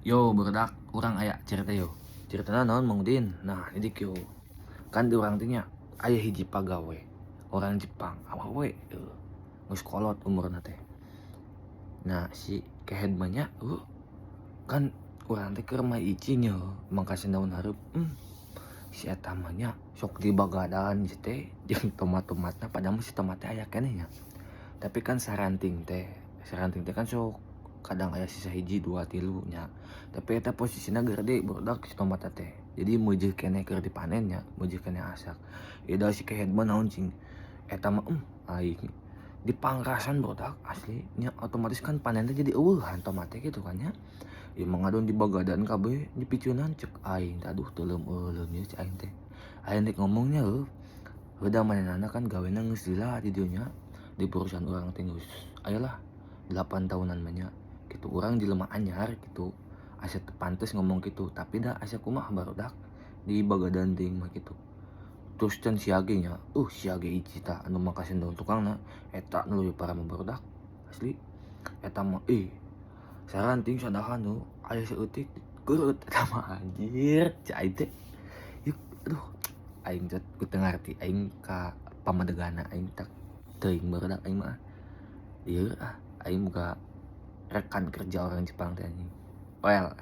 Yo barudak urang aya cerita yo. Ceritana naon Mang Udin? Nah, idik yo. Kan di urang teh nya aya hiji pagawe orang Jepang, awewe geus kolot umurna teh. Nah, si kehead mah nya kan urang teh keur maicing yo, mangkasih daun hareup. Si eta mah nya sok dibagadan ieu teh jeung tomat-tomatna padahal mah si tomat teh aya keneh nya. Tapi kan saranting teh kan sok kadang aya sisa hiji 2 3 nya. Tapi eta posisina gede barudak si tomatna teh. Jadi meujeuh keneh keur dipanen nya, meujeuh keneh asak. Ieu da si kehead mah naon cing, eta mah aing dipangrasan barudak asli nya otomatis kan panen teh jadi eueuhan tomat teh kitu kan nya. Ieu mah ngadon dibagadan kabeh dipiceunan cek aing teh aduh teu leum-leum ieu cek aing teh. Aing rek ngomongnya heuda manehna kan gawena geus lila di dieu nya. Di perusahaan urang teh geus ayolah 8 tahunan mah nya. Kitu urang jelema anyar kitu. Asa teu pantes ngomong kitu, tapi da asa kumaha barudak di bagadan teuing mah kitu. Terus can siage nya, siage hiji tah anu mangkasih daun tukangna eta nu leuwih parah mah barudak asli. Eta mah saranting sadahan aya saeutik keut eta mah anjir cai aing teh. Yuk aduh aing teh teu ngarti aing ka pamadegana aing tak teuing barudak aing mah. Ieu aing boga rekan kerja orang Jepang teh anjing. Well